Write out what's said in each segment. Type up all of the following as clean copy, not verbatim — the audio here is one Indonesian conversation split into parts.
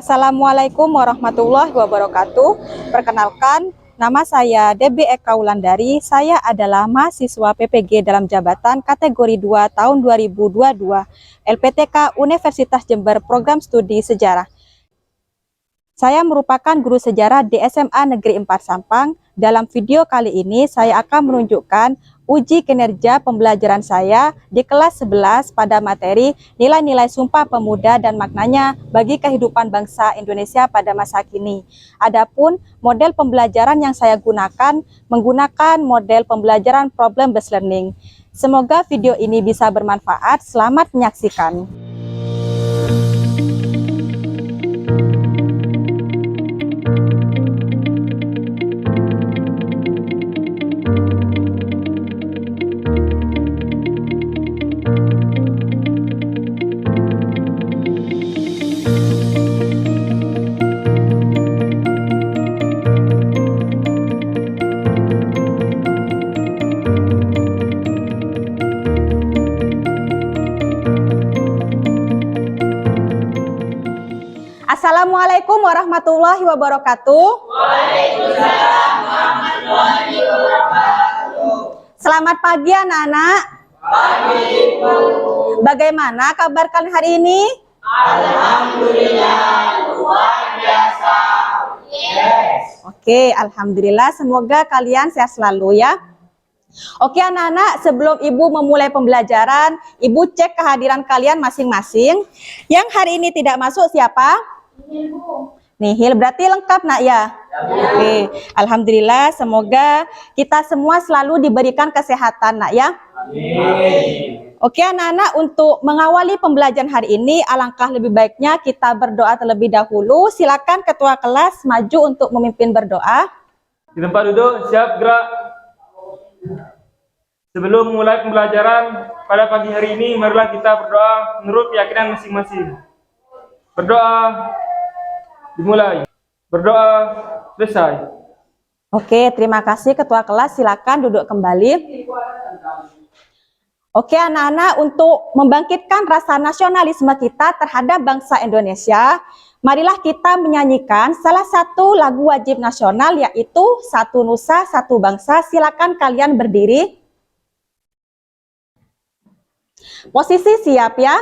Assalamualaikum warahmatullahi wabarakatuh. Perkenalkan, nama saya Debbie Eka Wulandari. Saya adalah mahasiswa PPG dalam jabatan kategori 2 tahun 2022 LPTK Universitas Jember Program Studi Sejarah. Saya merupakan guru sejarah di SMA Negeri 4 Sampang. Dalam video kali ini saya akan menunjukkan uji kinerja pembelajaran saya di kelas 11 pada materi nilai-nilai Sumpah Pemuda dan maknanya bagi kehidupan bangsa Indonesia pada masa kini. Adapun model pembelajaran yang saya gunakan menggunakan model pembelajaran problem based learning. Semoga video ini bisa bermanfaat. Selamat menyaksikan. Assalamualaikum warahmatullahi wabarakatuh. Waalaikumsalam warahmatullahi wabarakatuh. Selamat pagi anak-anak. Pagi, Bu. Bagaimana kabar kalian hari ini? Alhamdulillah luar biasa. Yes. Oke, alhamdulillah. Semoga kalian sehat selalu ya. Oke anak-anak, sebelum Ibu memulai pembelajaran, Ibu cek kehadiran kalian masing-masing. Yang hari ini tidak masuk siapa? Nihil, berarti lengkap nak ya? Oke, alhamdulillah. Semoga kita semua selalu diberikan kesehatan nak ya. Amin. Oke anak-anak, untuk mengawali pembelajaran hari ini, alangkah lebih baiknya kita berdoa terlebih dahulu. Silakan ketua kelas maju untuk memimpin berdoa. Di tempat duduk, siap gerak. Sebelum mulai pembelajaran pada pagi hari ini, marilah kita berdoa menurut keyakinan masing-masing. Berdoa dimulai. Berdoa selesai. Oke, terima kasih ketua kelas. Silakan duduk kembali. Oke anak-anak, untuk membangkitkan rasa nasionalisme kita terhadap bangsa Indonesia, marilah kita menyanyikan salah satu lagu wajib nasional, yaitu Satu Nusa Satu Bangsa. Silakan kalian berdiri. Posisi siap ya.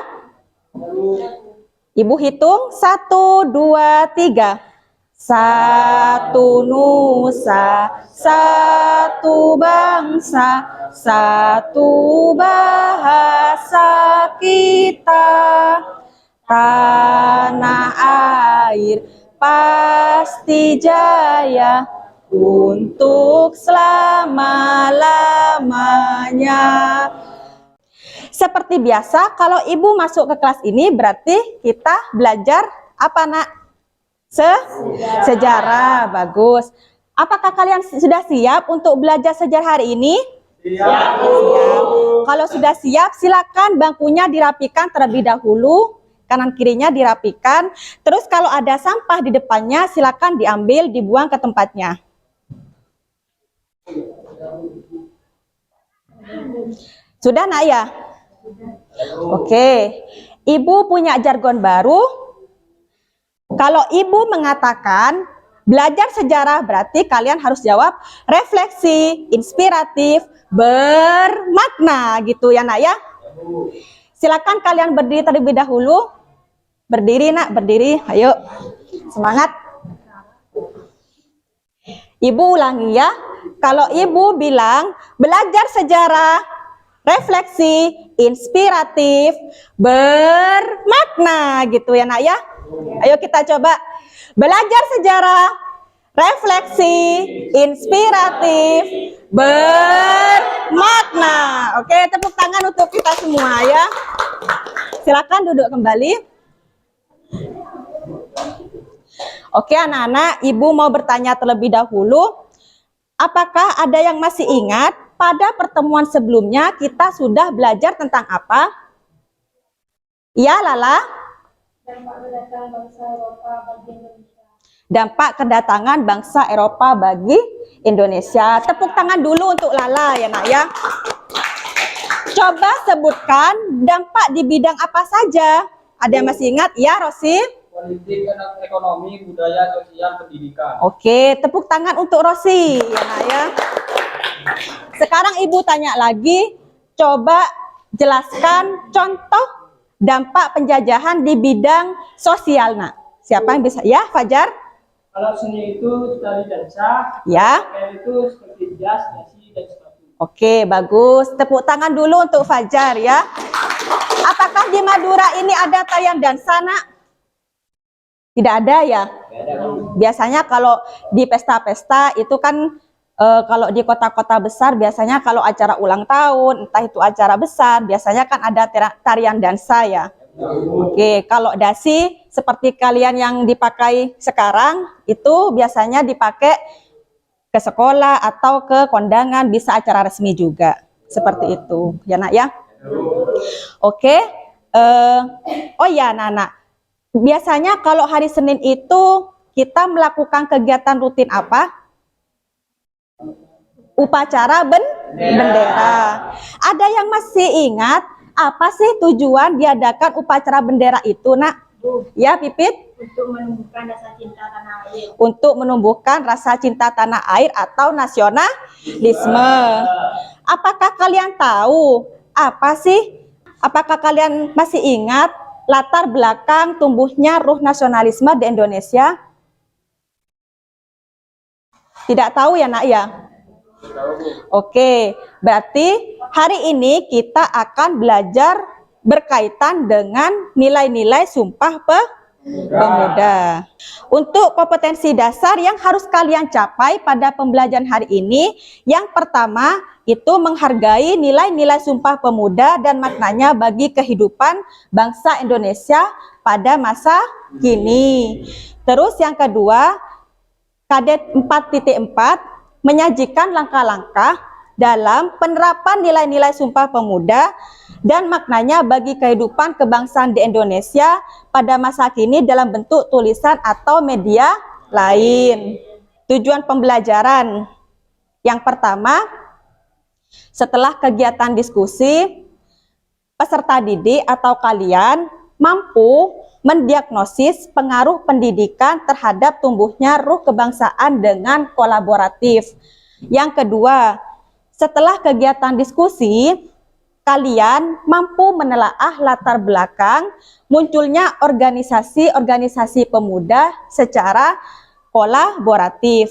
Ibu hitung 1, 2, 3. Satu nusa, satu bangsa, satu bahasa kita. Tanah air pasti jaya untuk selama-lamanya. Seperti biasa, kalau Ibu masuk ke kelas ini berarti kita belajar apa nak? Sejarah. Bagus. Apakah kalian sudah siap untuk belajar sejarah hari ini? Siap. Kalau sudah siap, silakan bangkunya dirapikan terlebih dahulu. Kanan kirinya dirapikan. Terus kalau ada sampah di depannya, silakan diambil, dibuang ke tempatnya. Sudah nak ya? Oke, Ibu punya jargon baru. Kalau Ibu mengatakan belajar sejarah, berarti kalian harus jawab refleksi, inspiratif, bermakna gitu ya nak ya. Silakan kalian berdiri terlebih dahulu. Berdiri nak, berdiri. Ayo, semangat. Ibu ulangi ya. Kalau Ibu bilang belajar sejarah, refleksi, inspiratif, bermakna gitu ya nak ya. Ayo kita coba belajar sejarah, refleksi, inspiratif, bermakna. Oke, tepuk tangan untuk kita semua ya. Silakan duduk kembali. Oke anak-anak, Ibu mau bertanya terlebih dahulu. Apakah ada yang masih ingat pada pertemuan sebelumnya kita sudah belajar tentang apa? Ya, Lala? Dampak kedatangan bangsa Eropa bagi Indonesia. Tepuk tangan dulu untuk Lala ya nak ya. Coba sebutkan dampak di bidang apa saja. Ada yang masih ingat? Ya, Rosi? politik, ekonomi, budaya, sosial, pendidikan. Oke, tepuk tangan untuk Rosi ya Nak ya. Sekarang Ibu tanya lagi, coba jelaskan contoh dampak penjajahan di bidang sosial Nak. Siapa yang bisa? Ya, Fajar? Kalau seni itu tari dansa, Ya. pakaian itu seperti jas, nasi, dan sepatu. Oke, bagus. Tepuk tangan dulu untuk Fajar ya. Apakah di Madura ini ada tarian dansa, Nak? Tidak ada ya? Biasanya kalau di pesta-pesta itu kan kalau di kota-kota besar biasanya kalau acara ulang tahun, entah itu acara besar, biasanya kan ada tarian dansa ya. Oke, kalau dasi seperti kalian yang dipakai sekarang itu biasanya dipakai ke sekolah atau ke kondangan, bisa acara resmi juga. Seperti itu, ya Nak ya. Oke, oh ya Nana, biasanya kalau hari Senin itu kita melakukan kegiatan rutin apa? Upacara bendera. Ada yang masih ingat apa sih tujuan diadakan upacara bendera itu, Nak? Ya, Pipit? Untuk menumbuhkan rasa cinta tanah air. Untuk menumbuhkan rasa cinta tanah air atau nasionalisme. Apakah kalian tahu apa sih? Apakah kalian masih ingat latar belakang tumbuhnya ruh nasionalisme di Indonesia? Tidak tahu ya Nak ya? Oke, berarti hari ini kita akan belajar berkaitan dengan nilai-nilai Sumpah Pemuda. Untuk kompetensi dasar yang harus kalian capai pada pembelajaran hari ini, yang pertama itu menghargai nilai-nilai Sumpah Pemuda dan maknanya bagi kehidupan bangsa Indonesia pada masa kini. Terus yang kedua, Kadet 4.4 menyajikan langkah-langkah dalam penerapan nilai-nilai Sumpah Pemuda dan maknanya bagi kehidupan kebangsaan di Indonesia pada masa kini dalam bentuk tulisan atau media lain. Tujuan pembelajaran yang pertama, setelah kegiatan diskusi, peserta didik atau kalian mampu mendiagnosis pengaruh pendidikan terhadap tumbuhnya ruh kebangsaan dengan kolaboratif. Yang kedua, setelah kegiatan diskusi, kalian mampu menelaah latar belakang munculnya organisasi-organisasi pemuda secara kolaboratif.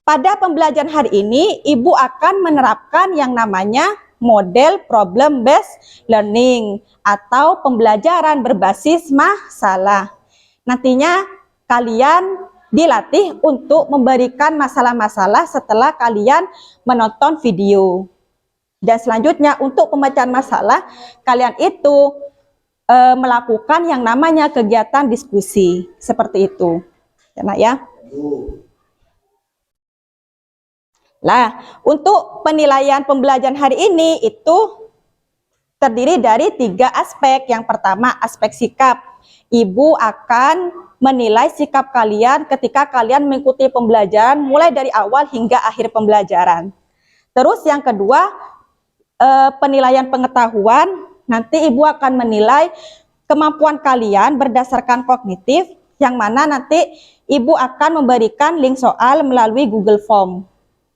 Pada pembelajaran hari ini, Ibu akan menerapkan yang namanya model problem based learning atau pembelajaran berbasis masalah. Nantinya kalian dilatih untuk memberikan masalah-masalah setelah kalian menonton video. Dan selanjutnya untuk pemecahan masalah, kalian itu melakukan yang namanya kegiatan diskusi. Seperti itu. Ya, Nak ya. Nah, untuk penilaian pembelajaran hari ini itu terdiri dari 3 aspek. Yang pertama, aspek sikap. Ibu akan menilai sikap kalian ketika kalian mengikuti pembelajaran mulai dari awal hingga akhir pembelajaran. Terus yang kedua, penilaian pengetahuan. Nanti Ibu akan menilai kemampuan kalian berdasarkan kognitif, yang mana nanti Ibu akan memberikan link soal melalui Google Form.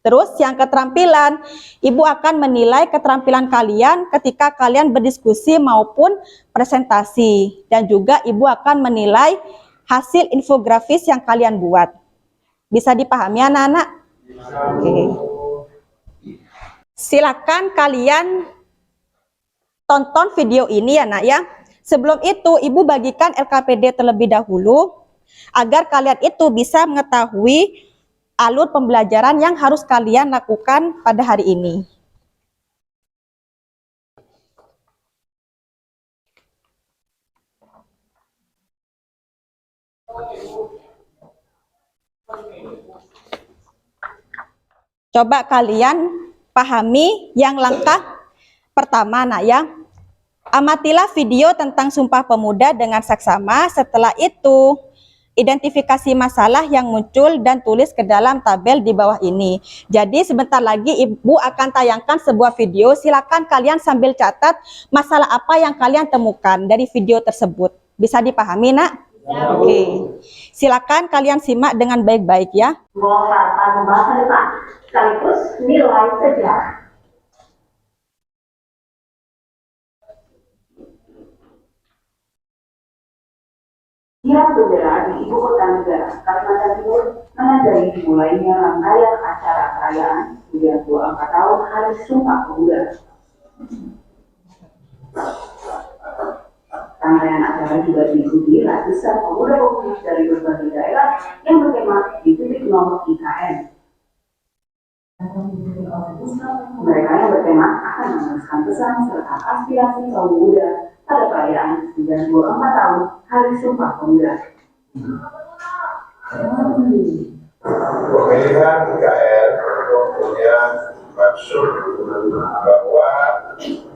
Terus yang keterampilan, Ibu akan menilai keterampilan kalian ketika kalian berdiskusi maupun presentasi. Dan juga Ibu akan menilai hasil infografis yang kalian buat. Bisa dipahami anak-anak? Oke. Silakan kalian tonton video ini ya Nak ya. Sebelum itu Ibu bagikan LKPD terlebih dahulu agar kalian itu bisa mengetahui alur pembelajaran yang harus kalian lakukan pada hari ini. Coba kalian pahami yang langkah pertama Nak ya. Amatilah video tentang Sumpah Pemuda dengan saksama. Setelah itu identifikasi masalah yang muncul dan tulis ke dalam tabel di bawah ini. Jadi sebentar lagi Ibu akan tayangkan sebuah video. Silakan kalian sambil catat masalah apa yang kalian temukan dari video tersebut. Bisa dipahami Nak? Oke. Silakan kalian simak dengan baik-baik ya. Melontarkan masa depan sekaligus nilai sejarah. Tiang bendera di ibu kota negara Kalimantan Timur menandai dimulainya rangkaian acara perayaan 94 tahun Hari Sumpah Pemuda. Rangkaian acara juga diikuti ratusan pemuda komunis dari berbagai daerah yang bertema di titik nol IKN. Mereka yang bertema akan meneruskan pesan serta aspirasi kaum muda pada perayaan 94 tahun Hari Sumpah Pemuda. Pemilihan IKN punya maksud bahwa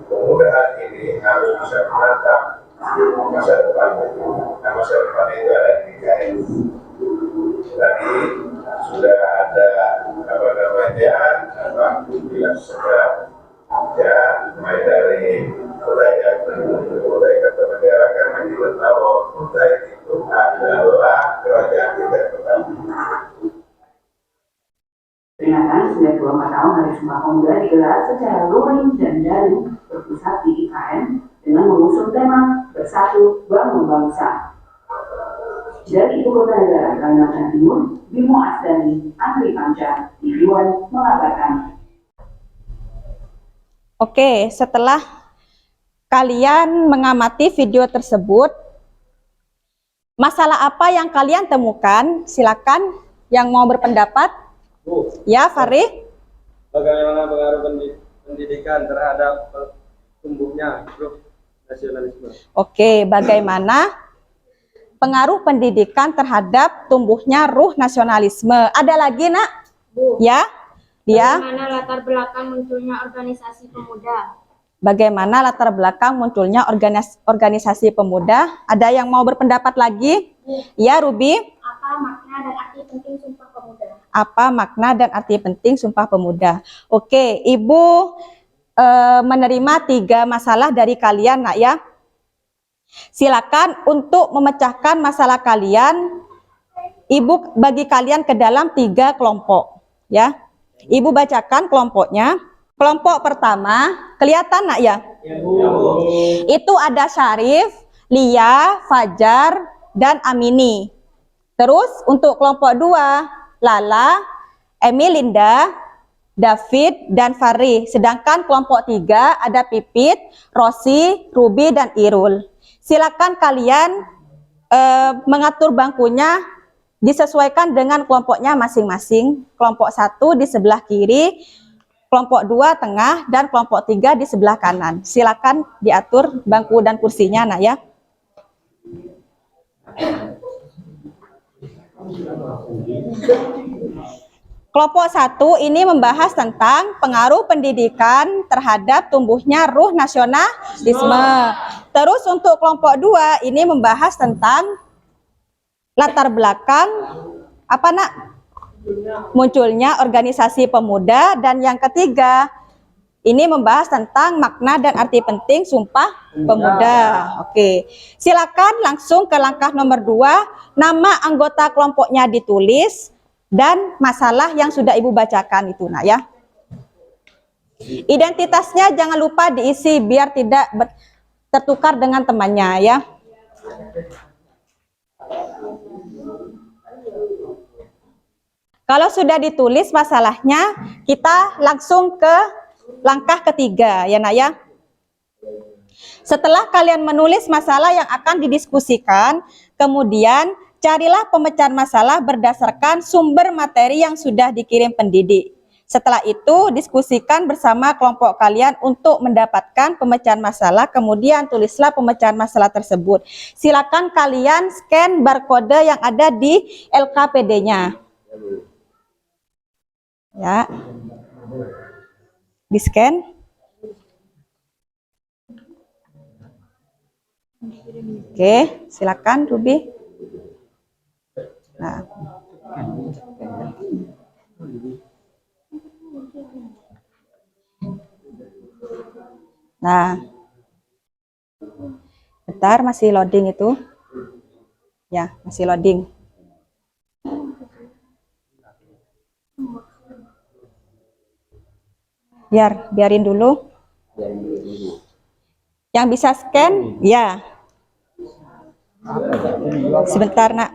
pemuda hari ini harus bisa menatap masa depan. Nah, masa depan itu ada di IKN. Tadi sudah ada bilang segera ya, mulai dari mulai ketatanegaraan karena kita tahu mulai itu adalah kerajaan kita pertama. Peringatan 94 tahun Hari Sumpah Pemuda digelar secara luring dan daring berpusat di IKN dengan mengusung tema Bersatu Bangun Bangsa. Dari Ibu Kota Negara Kalimantan Timur, Bimo Asdani, Andri Panca, TV1 mengabarkan. Oke, setelah kalian mengamati video tersebut, masalah apa yang kalian temukan? Silakan yang mau berpendapat. Bu, Ya, Farid. bagaimana pengaruh pendidikan terhadap tumbuhnya grup nasionalisme? Oke, bagaimana pengaruh pendidikan terhadap tumbuhnya ruh nasionalisme? Ada lagi, Nak? Bu, Ya, dia. bagaimana latar belakang munculnya organisasi pemuda? Bagaimana latar belakang munculnya organisasi pemuda? Ada yang mau berpendapat lagi? Ya, Ruby. Apa makna dan arti penting Sumpah Pemuda? Apa makna dan arti penting Sumpah Pemuda? Oke, Ibu menerima 3 masalah dari kalian, Nak ya. Silakan untuk memecahkan masalah kalian, Ibu bagi kalian ke dalam 3 kelompok, ya. Ibu bacakan kelompoknya. Kelompok pertama, kelihatan Nak ya? Itu ada Syarif, Lia, Fajar, dan Amini. Terus untuk kelompok 2, Lala, Emilinda, David, dan Fari. Sedangkan kelompok 3 ada Pipit, Rosi, Ruby, dan Irul. Silakan kalian mengatur bangkunya disesuaikan dengan kelompoknya masing-masing. Kelompok 1 di sebelah kiri, kelompok 2 tengah, dan kelompok 3 di sebelah kanan. Silakan diatur bangku dan kursinya, Nak ya. Kelompok 1 ini membahas tentang pengaruh pendidikan terhadap tumbuhnya ruh nasionalisme. Terus untuk kelompok 2 ini membahas tentang latar belakang apa Nak? Munculnya organisasi pemuda. Dan yang ketiga ini membahas tentang makna dan arti penting Sumpah Pemuda. Oke, silakan langsung ke langkah nomor 2. Nama anggota kelompoknya ditulis dan masalah yang sudah Ibu bacakan itu, Nak ya. Identitasnya jangan lupa diisi biar tidak tertukar dengan temannya ya. Kalau sudah ditulis masalahnya, kita langsung ke langkah ketiga ya Nak ya. Setelah kalian menulis masalah yang akan didiskusikan, kemudian carilah pemecahan masalah berdasarkan sumber materi yang sudah dikirim pendidik. Setelah itu, diskusikan bersama kelompok kalian untuk mendapatkan pemecahan masalah, kemudian tulislah pemecahan masalah tersebut. Silakan kalian scan barcode yang ada di LKPD-nya. Ya. Di-scan. Oke, silakan Ruby. Nah. Nah. Bentar, masih loading itu. Ya, masih loading. Biarin dulu. Yang bisa scan, ya. Sebentar, Nak.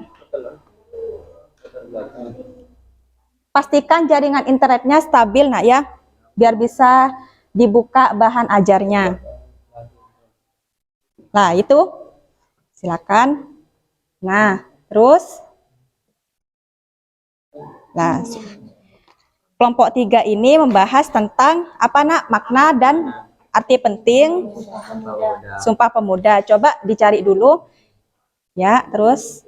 Pastikan jaringan internetnya stabil, Nak ya, biar bisa dibuka bahan ajarnya. Nah, itu. Silakan. Nah, terus. Nah, kelompok 3 ini membahas tentang apa, Nak? Makna dan arti penting Sumpah Pemuda. Coba dicari dulu. Ya, terus.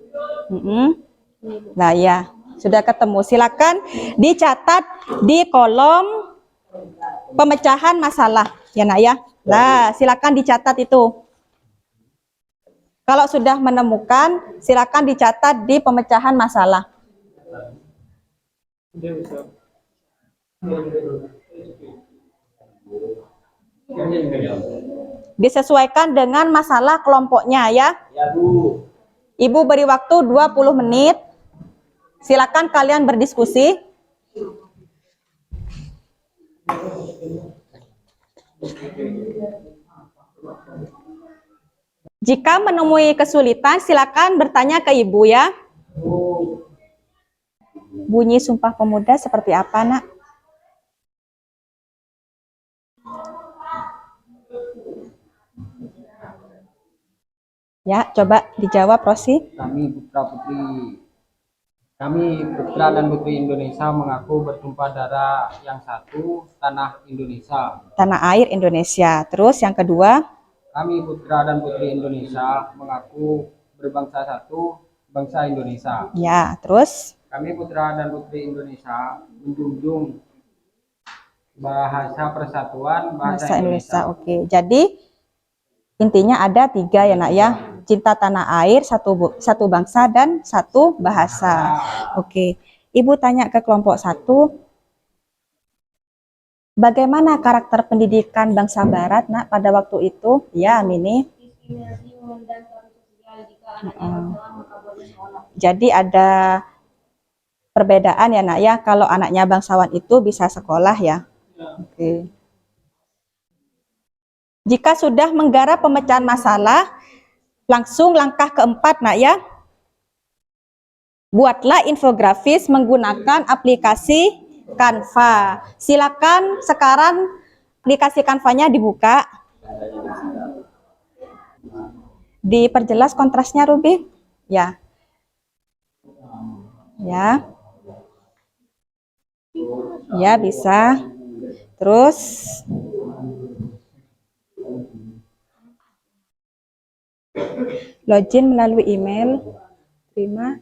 Nah, ya. Sudah ketemu. Silakan dicatat di kolom pemecahan masalah. Ya, Nak ya. Nah, silakan dicatat itu. Kalau sudah menemukan, silakan dicatat di pemecahan masalah. Disesuaikan dengan masalah kelompoknya ya. Ya, Bu. Ibu beri waktu 20 menit. Silakan kalian berdiskusi. Jika menemui kesulitan, silakan bertanya ke Ibu ya. Bunyi Sumpah Pemuda seperti apa, Nak? Ya, coba dijawab, Rosi. Kami putra dan putri Indonesia mengaku bertumpah darah yang satu, tanah Indonesia. Tanah air Indonesia. Terus yang kedua. Kami putra dan putri Indonesia mengaku berbangsa satu, bangsa Indonesia. Ya, terus. Kami putra dan putri Indonesia menjunjung bahasa persatuan, bahasa Indonesia. Oke, jadi intinya ada 3 ya, Nak ya. Cinta tanah air, satu bangsa dan satu bahasa. Oke, Ibu tanya ke kelompok 1. Bagaimana karakter pendidikan bangsa Barat, Nak, pada waktu itu? Ya, Mini. Jadi ada perbedaan ya, Nak ya. Kalau anaknya bangsawan itu bisa sekolah ya. Oke. Jika sudah menggarap pemecahan masalah, langsung langkah keempat, Nak ya. Buatlah infografis menggunakan aplikasi Canva. Silakan sekarang aplikasi Canva-nya dibuka. Diperjelas kontrasnya, Ruby. Ya. Ya. Ya, bisa. Terus login melalui email. Terima.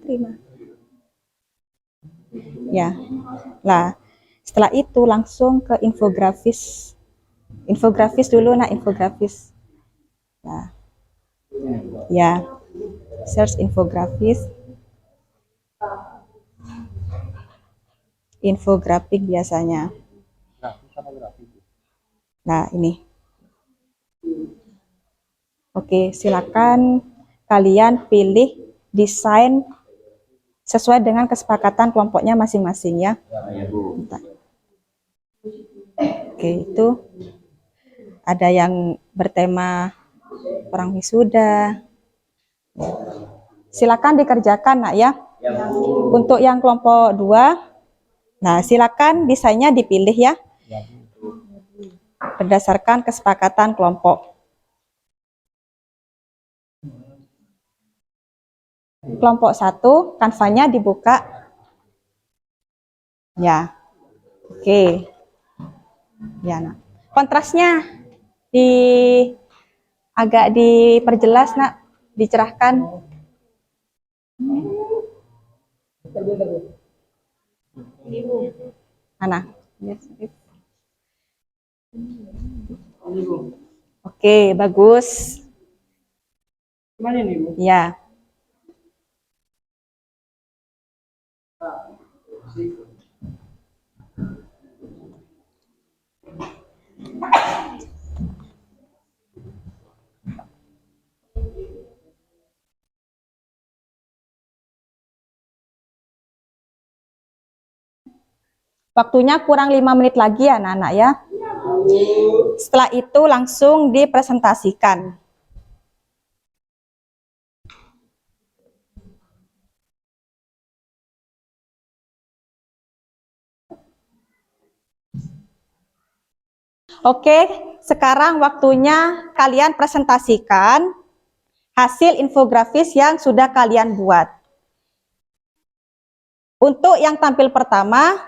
Ya. Nah, setelah itu langsung ke infografis. Infografis dulu, Nah, infografis. Nah. Ya. Search infografis. Infografik biasanya. Nah, ini. Oke, silakan kalian pilih desain sesuai dengan kesepakatan kelompoknya masing-masing ya. Bentar. Oke, itu ada yang bertema perang wisuda. Silakan dikerjakan, Nak ya. Untuk yang kelompok 2, nah silakan desainnya dipilih ya. Berdasarkan kesepakatan kelompok. Kelompok 1, Canva-nya dibuka. Ya. Oke. Ya, Nak. Kontrasnya agak diperjelas, Nak, dicerahkan. Mana? Oke, bagus. Gimana nih, Bu? Ya. Waktunya kurang 5 menit lagi ya anak-anak ya. Setelah itu langsung dipresentasikan. Oke, sekarang waktunya kalian presentasikan hasil infografis yang sudah kalian buat. Untuk yang tampil pertama,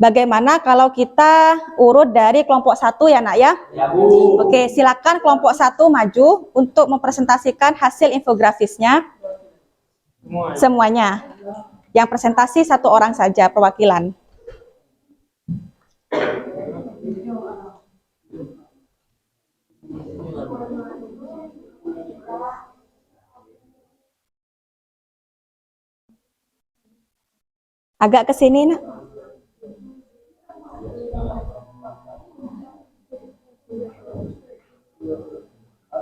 bagaimana kalau kita urut dari kelompok 1 ya nak ya? Ya Bu. Oke, silakan kelompok 1 maju untuk mempresentasikan hasil infografisnya. Semuanya. Yang presentasi 1 orang saja perwakilan. Agak ke sini nak.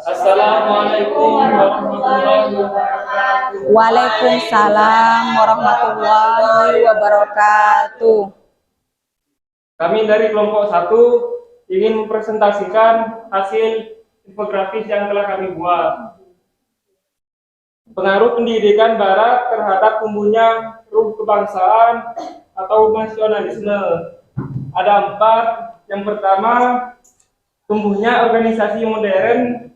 Assalamualaikum warahmatullahi wabarakatuh. Waalaikumsalam warahmatullahi wabarakatuh. Kami dari kelompok 1 ingin mempresentasikan hasil infografis yang telah kami buat. Pengaruh pendidikan Barat terhadap tumbuhnya ruh kebangsaan atau nasionalisme. Ada 4. Yang pertama, tumbuhnya organisasi modern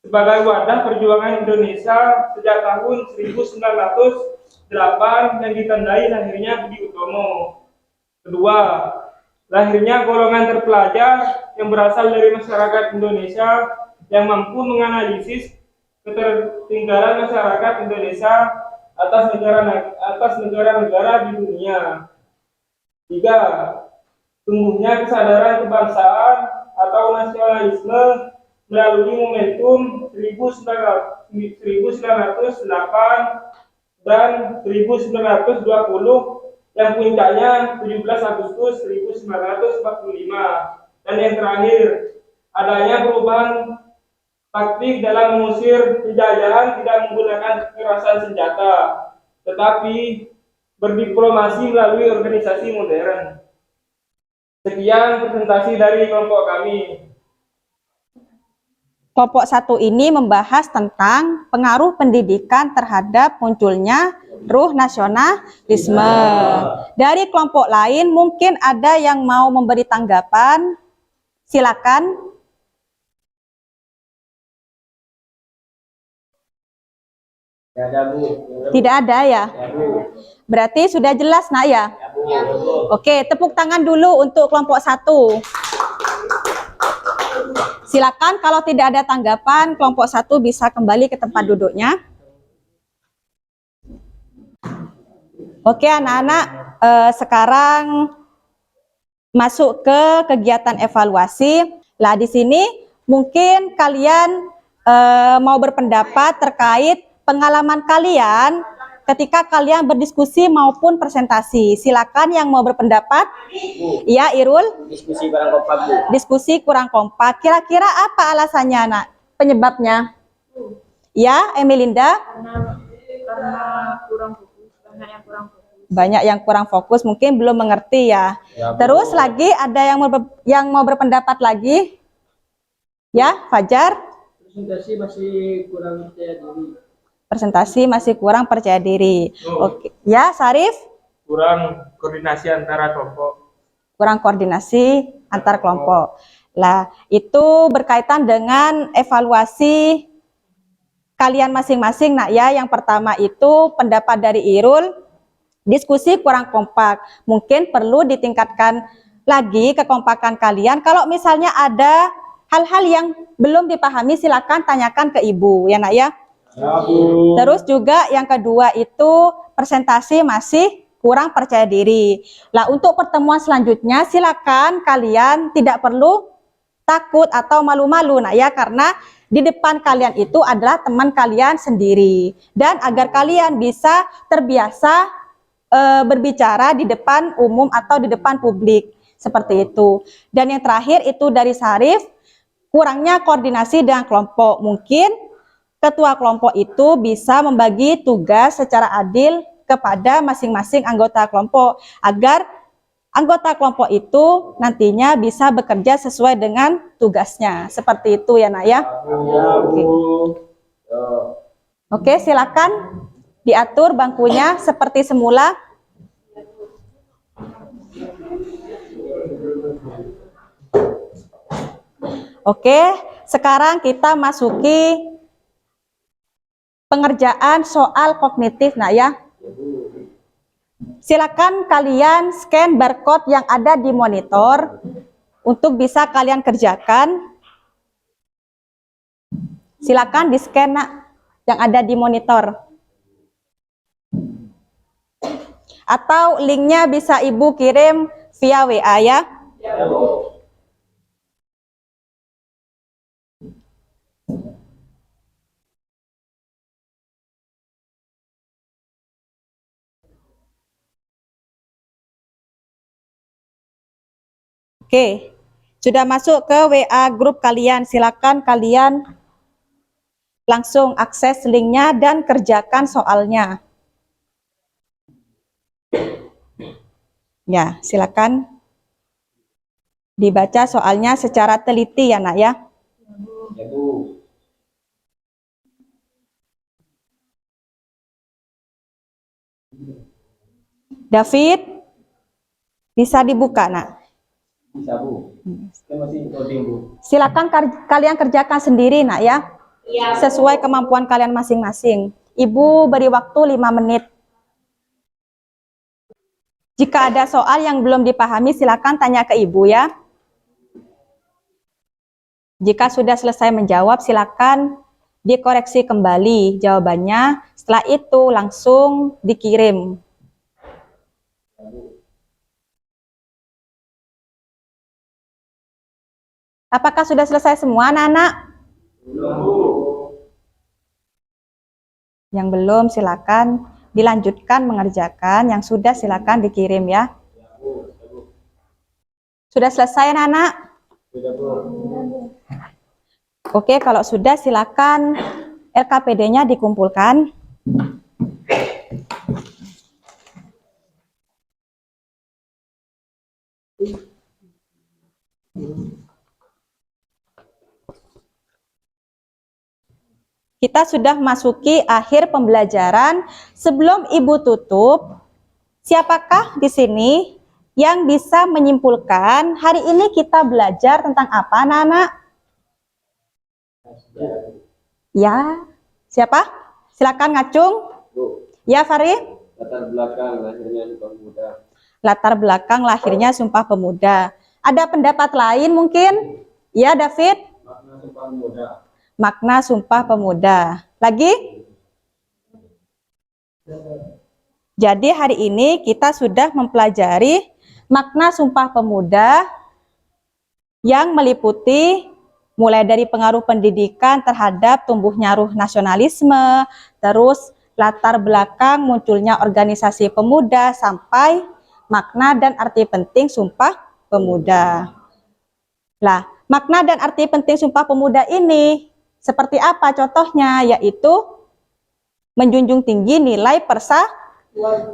sebagai wadah perjuangan Indonesia sejak tahun 1908 yang ditandai lahirnya Budi Utomo. Kedua, lahirnya golongan terpelajar yang berasal dari masyarakat Indonesia yang mampu menganalisis ketertinggalan masyarakat Indonesia atas negara-negara di dunia. 3. Tumbuhnya kesadaran kebangsaan atau nasionalisme melalui momentum 1908 dan 1920 yang puncaknya 17 Agustus 1945. Dan yang terakhir, adanya perubahan taktik dalam mengusir penjajahan tidak menggunakan kekerasan senjata, tetapi berdiplomasi melalui organisasi modern. Sekian presentasi dari kelompok kami. Kelompok 1 ini membahas tentang pengaruh pendidikan terhadap munculnya ruh nasionalisme. Dari kelompok lain mungkin ada yang mau memberi tanggapan. Silakan. Ya ada Bu. Tidak ada ya? Ya Bu. Berarti sudah jelas nak ya? Ya Bu. Oke, tepuk tangan dulu untuk kelompok 1. Silakan kalau tidak ada tanggapan, kelompok 1 bisa kembali ke tempat duduknya. Oke anak-anak, sekarang masuk ke kegiatan evaluasi. Lah di sini mungkin kalian mau berpendapat terkait pengalaman kalian ketika kalian berdiskusi maupun presentasi. Silakan yang mau berpendapat. Iya, Irul. Diskusi kurang kompak Bu. Diskusi kurang kompak. Kira-kira apa alasannya, Nak? Penyebabnya? Ya, Emilinda. Karena kurang fokus, Banyak yang kurang fokus, mungkin belum mengerti ya. Ya, Bu. Terus lagi ada yang mau berpendapat lagi? Ya, Fajar. Presentasi masih kurang percaya diri. Presentasi masih kurang percaya diri. Oke. Ya, Sarif. Kurang koordinasi antara kelompok. Kurang koordinasi antar kelompok. Lah, itu berkaitan dengan evaluasi kalian masing-masing, Nak ya. Yang pertama itu pendapat dari Irul, diskusi kurang kompak. Mungkin perlu ditingkatkan lagi kekompakan kalian. Kalau misalnya ada hal-hal yang belum dipahami, silakan tanyakan ke Ibu, ya Nak ya. Ya Bu. Terus juga yang kedua itu presentasi masih kurang percaya diri. Lah untuk pertemuan selanjutnya silakan kalian tidak perlu takut atau malu-malu nak ya, karena di depan kalian itu adalah teman kalian sendiri, dan agar kalian bisa terbiasa berbicara di depan umum atau di depan publik seperti itu. Dan yang terakhir itu dari Sarif, kurangnya koordinasi dengan kelompok. Mungkin ketua kelompok itu bisa membagi tugas secara adil kepada masing-masing anggota kelompok agar anggota kelompok itu nantinya bisa bekerja sesuai dengan tugasnya. Seperti itu ya nak ya. Oke. Oke, silakan diatur bangkunya seperti semula. Oke, sekarang kita masuki pengerjaan soal kognitif nak ya. Silakan kalian scan barcode yang ada di monitor untuk bisa kalian kerjakan. Silakan di scan nak yang ada di monitor. Atau linknya bisa ibu kirim via WA ya. Oke, sudah masuk ke WA grup kalian. Silakan kalian langsung akses linknya dan kerjakan soalnya. Ya, silakan dibaca soalnya secara teliti ya nak ya. David, bisa dibuka nak? Bisa Bu. Kita masih loading Bu. Silakan kalian kerjakan sendiri nak ya. Sesuai kemampuan kalian masing-masing. Ibu beri waktu 5 menit. Jika ada soal yang belum dipahami, silakan tanya ke ibu ya. Jika sudah selesai menjawab, silakan dikoreksi kembali jawabannya. Setelah itu langsung dikirim. Apakah sudah selesai semua anak-anak? Yang belum silakan dilanjutkan mengerjakan, yang sudah silakan dikirim ya. Sudah selesai anak-anak? Oke, kalau sudah silakan LKPD-nya dikumpulkan. Kita sudah masuki akhir pembelajaran. Sebelum Ibu tutup, siapakah di sini yang bisa menyimpulkan hari ini kita belajar tentang apa, anak-anak? Ya, siapa? Silakan ngacung. Ya, Farid. Latar belakang lahirnya Sumpah Pemuda. Latar belakang lahirnya Sumpah Pemuda. Ada pendapat lain mungkin? Ya, David. Makna Sumpah Pemuda. Makna Sumpah Pemuda. Lagi? Jadi hari ini kita sudah mempelajari makna Sumpah Pemuda yang meliputi mulai dari pengaruh pendidikan terhadap tumbuhnya ruh nasionalisme, terus latar belakang munculnya organisasi pemuda, sampai makna dan arti penting Sumpah Pemuda. Lah, makna dan arti penting Sumpah Pemuda ini seperti apa contohnya? Yaitu menjunjung tinggi nilai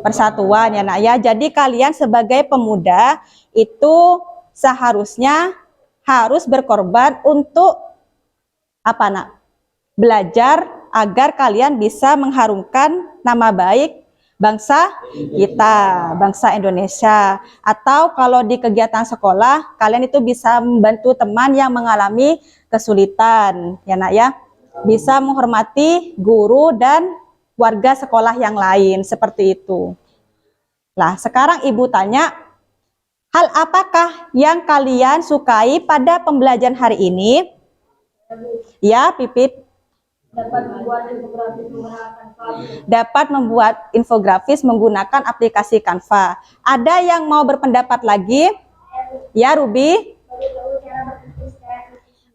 persatuan ya nak ya. Jadi kalian sebagai pemuda itu seharusnya harus berkorban untuk apa nak? Belajar agar kalian bisa mengharumkan nama baik bangsa kita, bangsa Indonesia. Atau kalau di kegiatan sekolah, kalian itu bisa membantu teman yang mengalami kesulitan, ya nak ya. Bisa menghormati guru dan warga sekolah yang lain, seperti itu. Nah, sekarang Ibu tanya, hal apakah yang kalian sukai pada pembelajaran hari ini? Ya, Pipit. Dapat membuat infografis menggunakan aplikasi Canva. Ada yang mau berpendapat lagi? Ya, Ruby?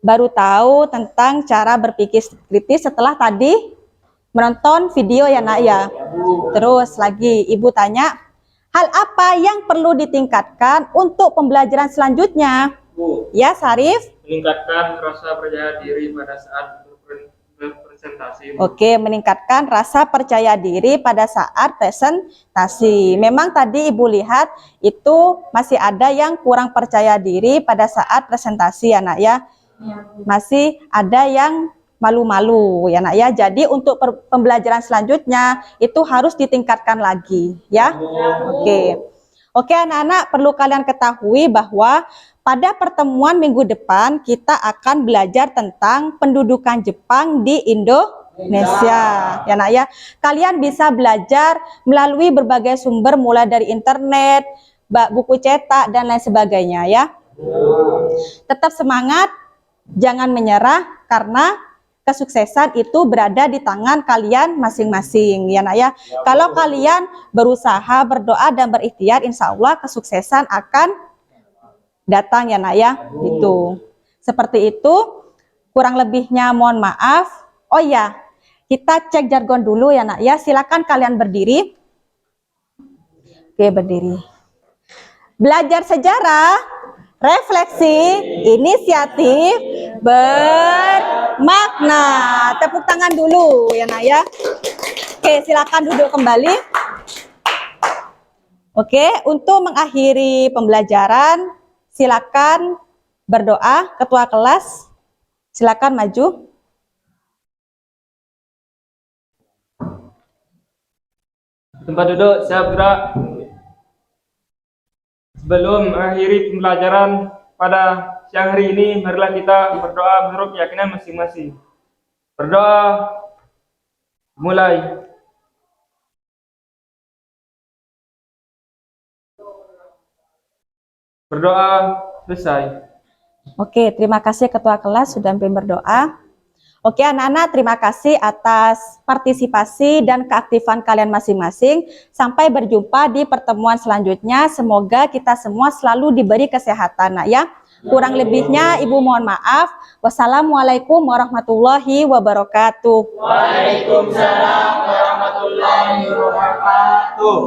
Baru tahu tentang cara berpikir kritis setelah tadi menonton video ya nak ya. Terus lagi Ibu tanya, hal apa yang perlu ditingkatkan untuk pembelajaran selanjutnya? Bu, Ya, Sarif? meningkatkan rasa percaya diri pada saat presentasi. Oke, meningkatkan rasa percaya diri pada saat presentasi. Memang tadi Ibu lihat itu masih ada yang kurang percaya diri pada saat presentasi ya nak ya. Masih ada yang malu-malu ya nak ya. Jadi untuk pembelajaran selanjutnya itu harus ditingkatkan lagi ya. Oke. Oke anak-anak, perlu kalian ketahui bahwa pada pertemuan minggu depan kita akan belajar tentang pendudukan Jepang di Indonesia. Ya nak ya. Kalian bisa belajar melalui berbagai sumber mulai dari internet, buku cetak dan lain sebagainya ya. Tetap semangat, jangan menyerah karena kesuksesan itu berada di tangan kalian masing-masing ya nak ya. Kalau kalian berusaha, berdoa dan berikhtiar, insya Allah kesuksesan akan datang ya nak ya. Itu seperti itu, kurang lebihnya mohon maaf. Oh ya, kita cek jargon dulu ya nak ya. Silakan kalian berdiri. Oke, berdiri. Belajar sejarah, refleksi, inisiatif, bermakna. Tepuk tangan dulu ya nak ya. Oke, silakan duduk kembali. Oke, untuk mengakhiri pembelajaran, silakan berdoa. Ketua kelas, silakan maju. Tempat duduk, siap gerak. Sebelum mengakhiri pembelajaran pada siang hari ini, marilah kita berdoa menurut keyakinan masing-masing. Berdoa, mulai. Berdoa, selesai. Oke, terima kasih Ketua kelas sudah memimpin berdoa. Oke anak-anak, terima kasih atas partisipasi dan keaktifan kalian masing-masing. Sampai berjumpa di pertemuan selanjutnya. Semoga kita semua selalu diberi kesehatan nak ya. Kurang lebihnya Ibu mohon maaf. Wassalamualaikum warahmatullahi wabarakatuh. Waalaikumsalam warahmatullahi wabarakatuh.